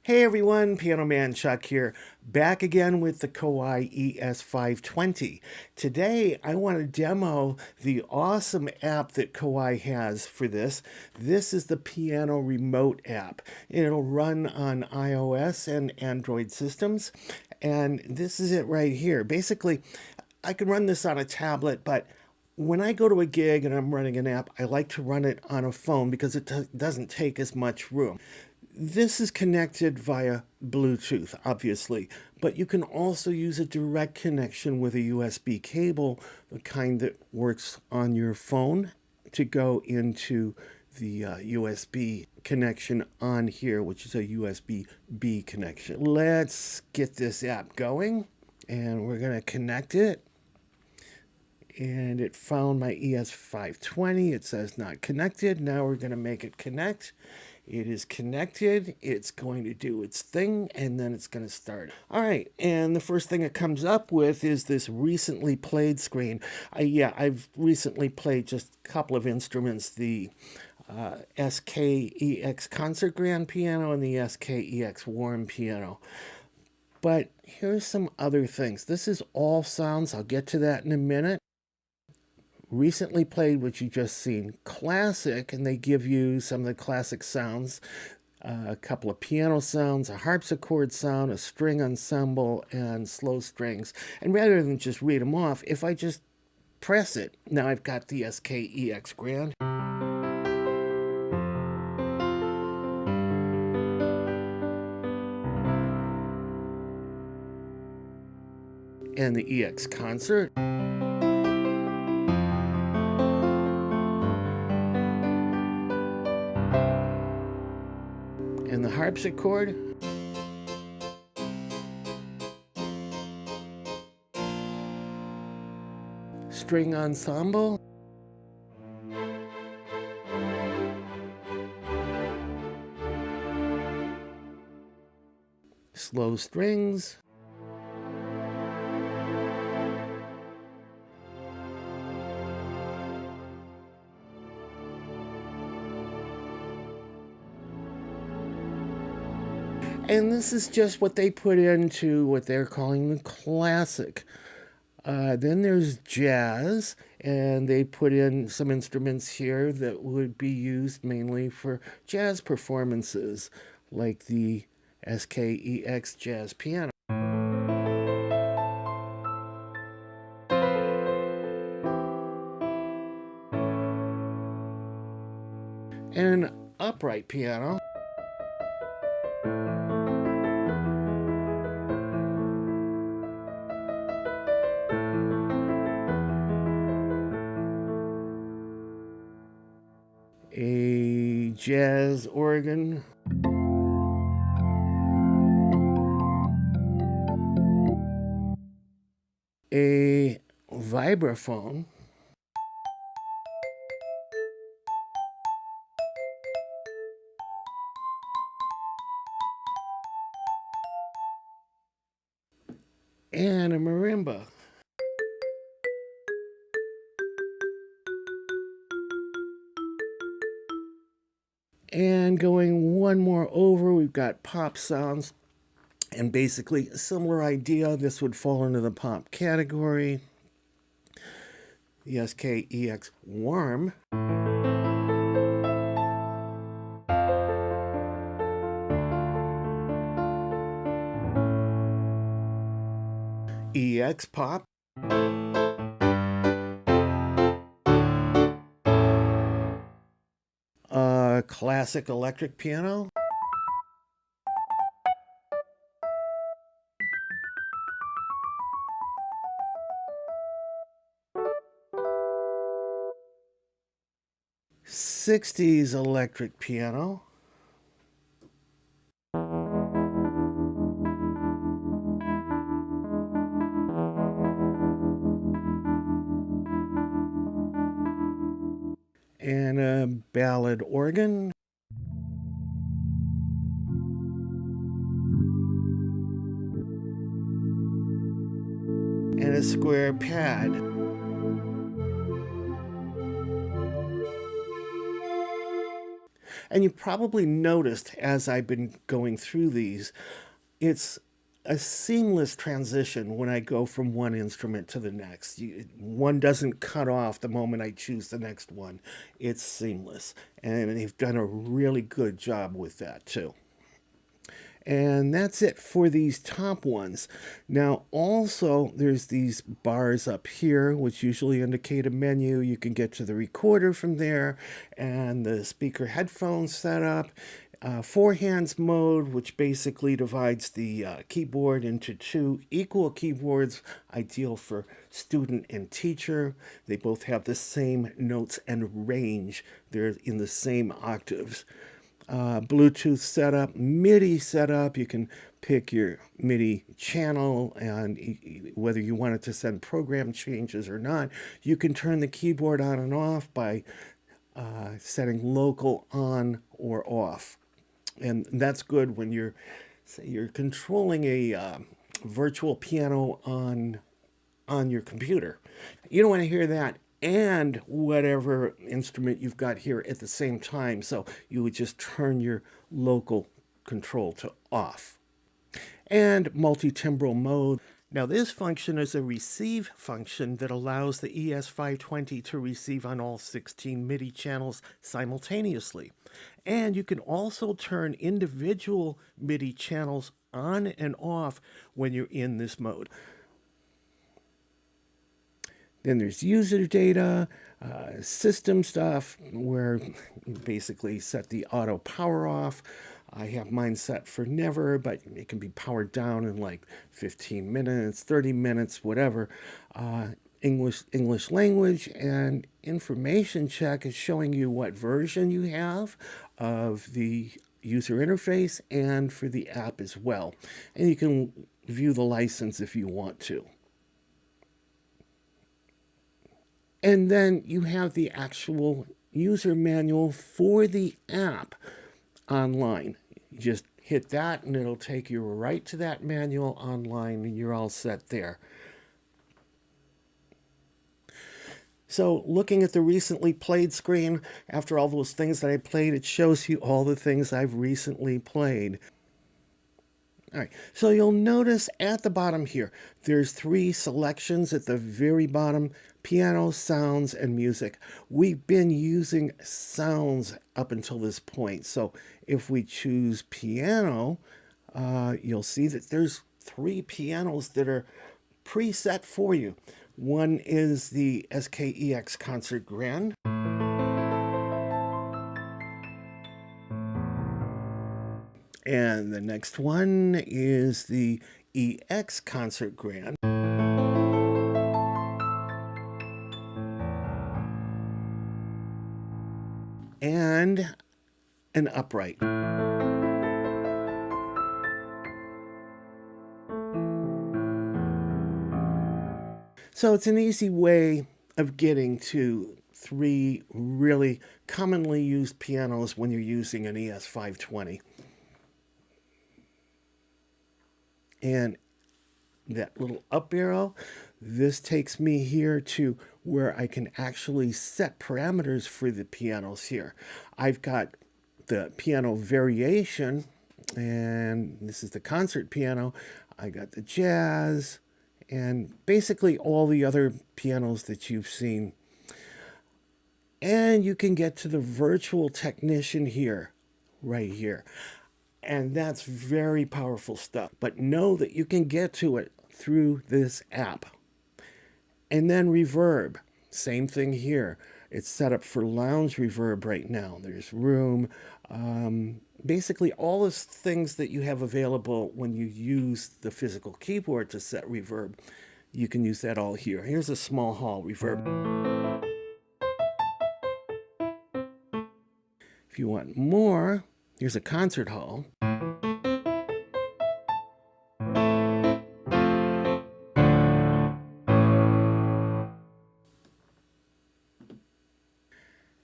Hey everyone, Piano Man Chuck here, back again with the Kawai ES520. Today I want to demo the awesome app that Kawai has for this. This is the Piano Remote app. It'll run on iOS and Android systems, and this is it right here. Basically, I can run this on a tablet, but when I go to a gig and I'm running an app, I like to run it on a phone because it doesn't take as much room. This is connected via Bluetooth, obviously, but you can also use a direct connection with a USB cable, the kind that works on your phone, to go into the USB connection on here, which is a USB-B connection. Let's get this app going, and we're going to connect it. And it found my ES520. It says not connected. Now we're going to make it connect. It is connected. It's going to do its thing, and then it's going to start. All right, and the first thing it comes up with is this recently played screen. I've recently played just a couple of instruments, the SKEX Concert Grand Piano and the SKEX Warm Piano. But here's some other things. This is all sounds. I'll get to that in a minute. Recently played, which you just seen, classic, and they give you some of the classic sounds, a couple of piano sounds, a harpsichord sound, a string ensemble, and slow strings. And rather than just read them off, if I just press it, now I've got the SKEX Grand. And the EX Concert. And the harpsichord. String ensemble. Slow strings. And this is just what they put into what they're calling the classic. Then there's jazz, and they put in some instruments here that would be used mainly for jazz performances, like the SKEX Jazz Piano. And an upright piano. A jazz organ. A vibraphone. And a marimba. And going one more over, we've got pop sounds. And basically, a similar idea. This would fall into the pop category. The SKEX Warm. EX Pop. Classic electric piano. '60s electric piano. And a ballad organ. And a square pad. And you probably noticed as I've been going through these, it's a seamless transition when I go from one instrument to the next. One doesn't cut off the moment I choose the next one. It's seamless. And they've done a really good job with that too. And that's it for these top ones. Now, also, there's these bars up here, which usually indicate a menu. You can get to the recorder from there, and the speaker headphones setup. Four hands mode, which basically divides the keyboard into two equal keyboards, ideal for student and teacher. They both have the same notes and range, they're in the same octaves. Bluetooth setup, MIDI setup. You can pick your MIDI channel and whether you want it to send program changes or not. You can turn the keyboard on and off by setting local on or off. And that's good when you're controlling a virtual piano on your computer. You don't want to hear that and whatever instrument you've got here at the same time. So you would just turn your local control to off. And multi-timbral mode. Now this function is a receive function that allows the ES520 to receive on all 16 MIDI channels simultaneously. And you can also turn individual MIDI channels on and off when you're in this mode. Then there's user data, system stuff, where you basically set the auto power off. I have mine set for never, but it can be powered down in like 15 minutes, 30 minutes, whatever. English language and information check is showing you what version you have of the user interface and for the app as well. And you can view the license if you want to. And then you have the actual user manual for the app online. You just hit that and it'll take you right to that manual online and you're all set there. So looking at the recently played screen, after all those things that I played, it shows you all the things I've recently played. All right, so you'll notice at the bottom here, there's three selections at the very bottom: piano, sounds, and music. We've been using sounds up until this point. So if we choose piano, you'll see that there's three pianos that are preset for you. One is the SKEX Concert Grand. And the next one is the EX Concert Grand. And an upright. So it's an easy way of getting to three really commonly used pianos when you're using an ES520. And that little up arrow, this takes me here to where I can actually set parameters for the pianos here. I've got the piano variation, and this is the concert piano. I got the jazz, and basically all the other pianos that you've seen. And you can get to the virtual technician here, right here. And that's very powerful stuff. But know that you can get to it through this app. And then reverb. Same thing here. It's set up for lounge reverb right now. There's room. Basically all the things that you have available when you use the physical keyboard to set reverb. You can use that all here. Here's a small hall reverb. If you want more, here's a concert hall.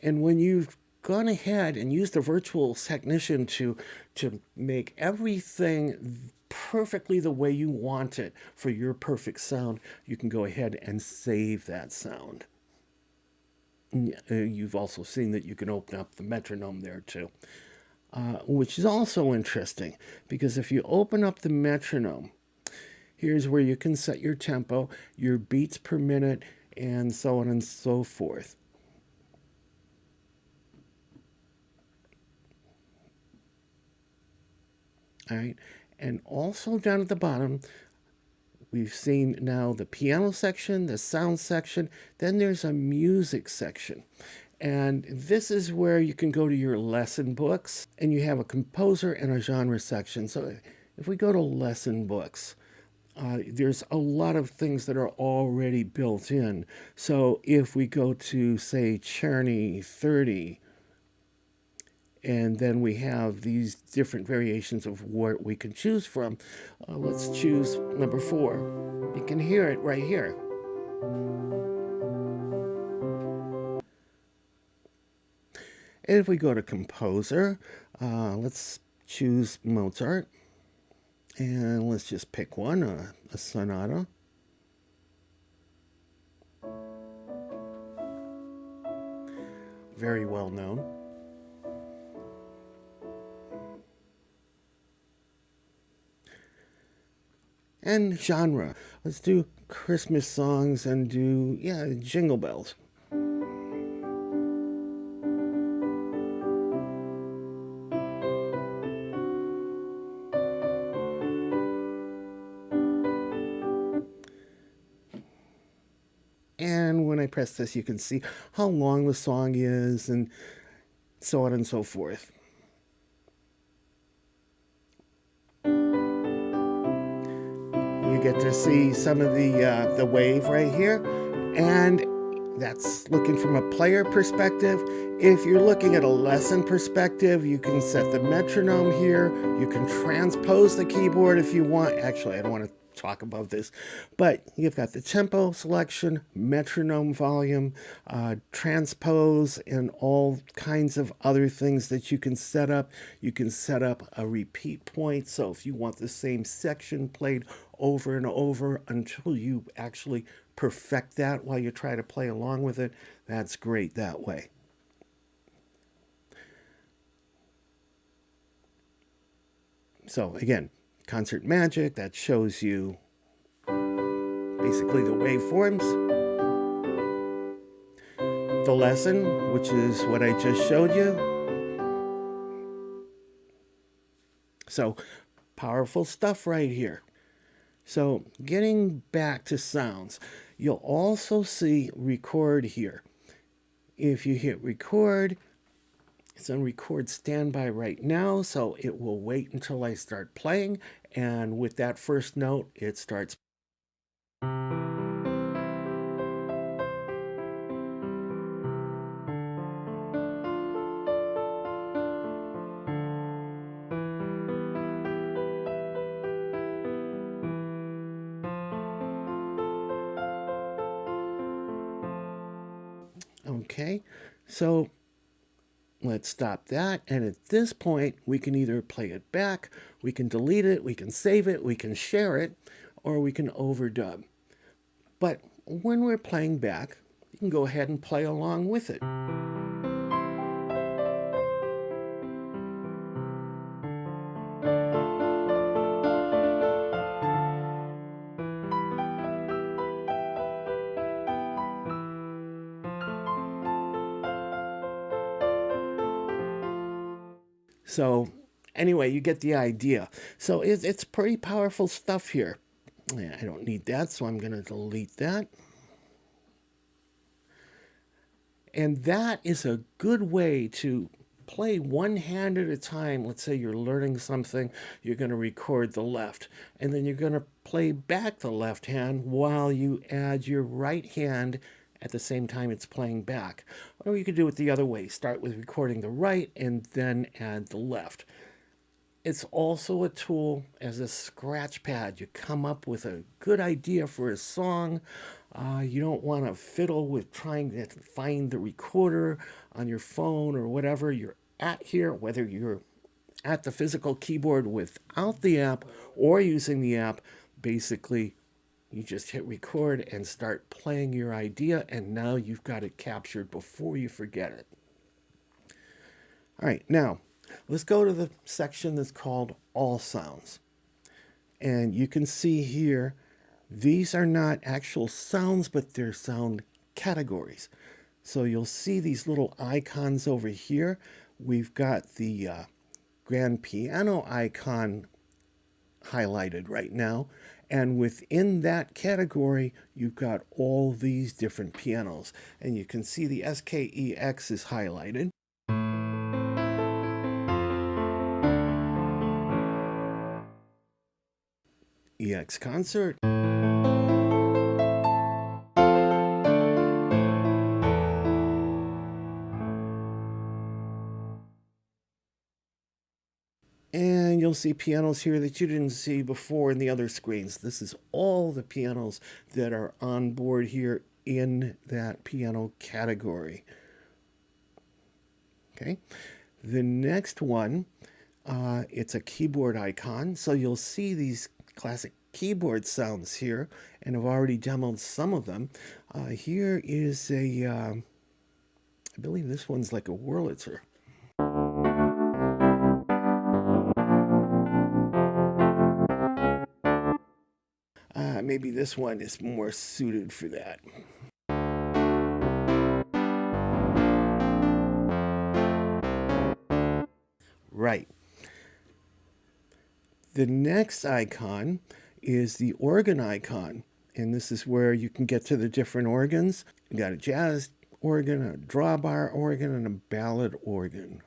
And when you've gone ahead and used the virtual technician to make everything perfectly the way you want it for your perfect sound, you can go ahead and save that sound. You've also seen that you can open up the metronome there too, which is also interesting because if you open up the metronome, here's where you can set your tempo, your beats per minute, and so on and so forth. All right. And also down at the bottom, we've seen now the piano section, the sound section, then there's a music section. And this is where you can go to your lesson books and you have a composer and a genre section. So if we go to lesson books, there's a lot of things that are already built in. So if we go to, say, Czerny 30, and then we have these different variations of what we can choose from. Let's choose number 4. You can hear it right here. And if we go to composer, let's choose Mozart. And let's just pick one, a sonata. Very well known. And genre. Let's do Christmas songs and do, Jingle Bells. And when I press this, you can see how long the song is and so on and so forth. You get to see some of the wave right here, and that's looking from a player perspective. If you're looking at a lesson perspective, you can set the metronome here. You can transpose the keyboard if you want. Actually, I don't want to talk about this, but you've got the tempo selection, metronome volume, transpose, and all kinds of other things that you can set up. You can set up a repeat point, so if you want the same section played over and over until you actually perfect that while you try to play along with it, that's great that way. So again, Concert Magic, that shows you basically the waveforms. The lesson, which is what I just showed you. So powerful stuff right here. So getting back to sounds, you'll also see record here. If you hit record, it's on record standby right now, so it will wait until I start playing, and with that first note, it starts. Okay, so let's stop that. And at this point, we can either play it back, we can delete it, we can save it, we can share it, or we can overdub. But when we're playing back, you can go ahead and play along with it. So anyway, you get the idea. So it's pretty powerful stuff here. I don't need that, so I'm going to delete that. And that is a good way to play one hand at a time. Let's say you're learning something, you're going to record the left, and then you're going to play back the left hand while you add your right hand at the same time it's playing back. Or you could do it the other way. Start with recording the right and then add the left. It's also a tool as a scratch pad. You come up with a good idea for a song. You don't want to fiddle with trying to find the recorder on your phone or whatever you're at here, whether you're at the physical keyboard without the app or using the app. Basically, You just hit record and start playing your idea, and now you've got it captured before you forget it. All right, now let's go to the section that's called All Sounds. And you can see here, these are not actual sounds, but they're sound categories. So you'll see these little icons over here. We've got the grand piano icon highlighted right now. And within that category, you've got all these different pianos. And you can see the SKEX is highlighted. EX Concert. And you'll see pianos here that you didn't see before in the other screens. This is all the pianos that are on board here in that piano category. Okay. The next one, it's a keyboard icon. So you'll see these classic keyboard sounds here, and I've already demoed some of them. Here is I believe this one's like a Wurlitzer. Maybe this one is more suited for that. Right. The next icon is the organ icon. And this is where you can get to the different organs. You got a jazz organ, a drawbar organ, and a ballad organ.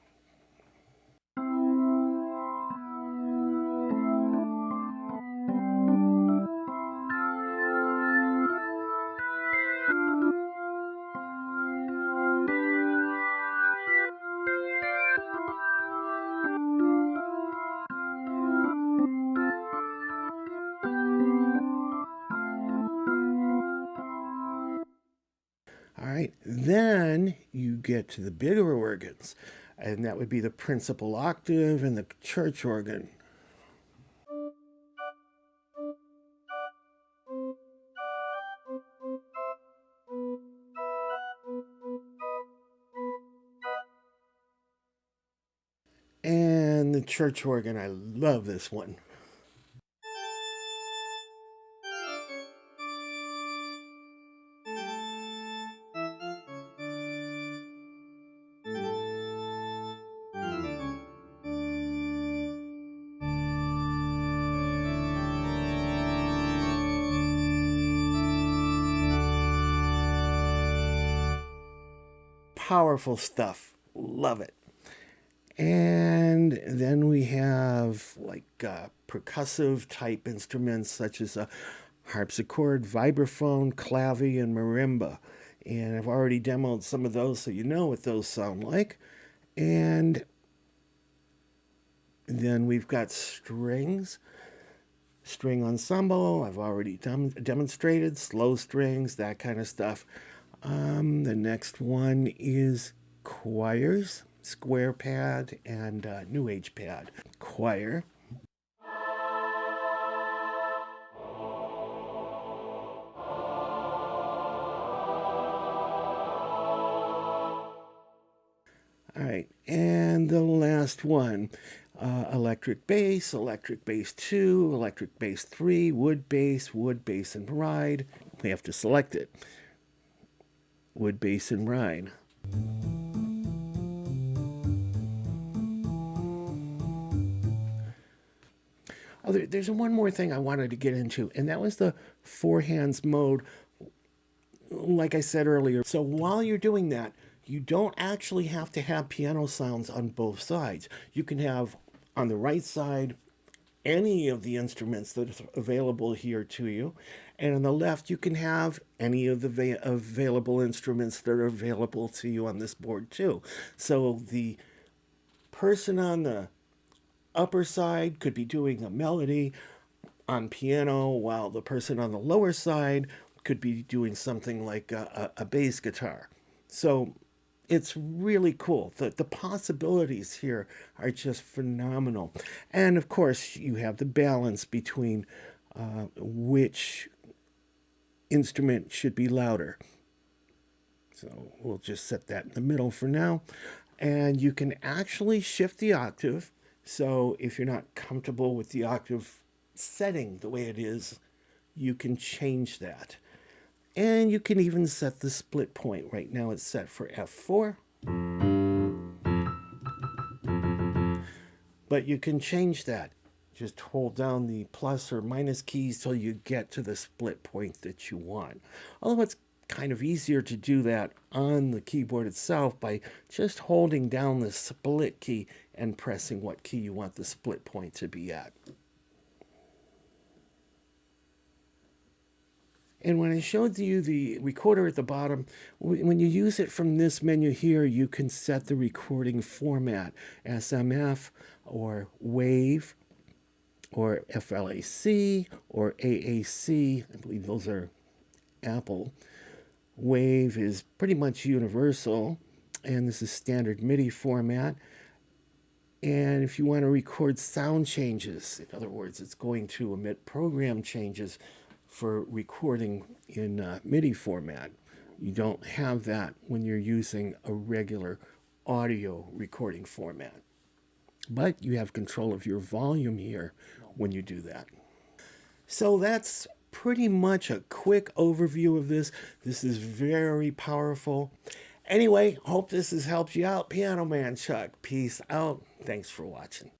All right, then you get to the bigger organs, and that would be the principal octave and the church organ. And the church organ, I love this one. Powerful stuff. Love it. And then we have like percussive type instruments such as a harpsichord, vibraphone, clave, and marimba. And I've already demoed some of those so you know what those sound like. And then we've got strings, string ensemble. I've already demonstrated slow strings, that kind of stuff. The next one is choirs, square pad, and new age pad. Choir. All right, and the last one, electric bass 2, electric bass 3, wood bass, and ride. We have to select it. Wood bass and ride. Oh, there's one more thing I wanted to get into, and that was the four hands mode, like I said earlier. So while you're doing that, you don't actually have to have piano sounds on both sides. You can have on the right side any of the instruments that are available here to you. And on the left, you can have any of the available instruments that are available to you on this board too. So the person on the upper side could be doing a melody on piano, while the person on the lower side could be doing something like a bass guitar. So it's really cool. The possibilities here are just phenomenal. And of course, you have the balance between which instrument should be louder. So we'll just set that in the middle for now. And you can actually shift the octave. So if you're not comfortable with the octave setting the way it is, you can change that. And you can even set the split point. Right now it's set for F4. But you can change that. Just hold down the plus or minus keys till you get to the split point that you want. Although it's kind of easier to do that on the keyboard itself by just holding down the split key and pressing what key you want the split point to be at. And when I showed you the recorder at the bottom, when you use it from this menu here, you can set the recording format, SMF or WAV or FLAC or AAC. I believe those are Apple. WAV is pretty much universal, and this is standard MIDI format. And if you want to record sound changes, in other words, it's going to emit program changes for recording in MIDI format. You don't have that when you're using a regular audio recording format. But you have control of your volume here when you do that. So that's pretty much a quick overview of this. This is very powerful. Anyway, hope this has helped you out. Piano Man Chuck, peace out. Thanks for watching.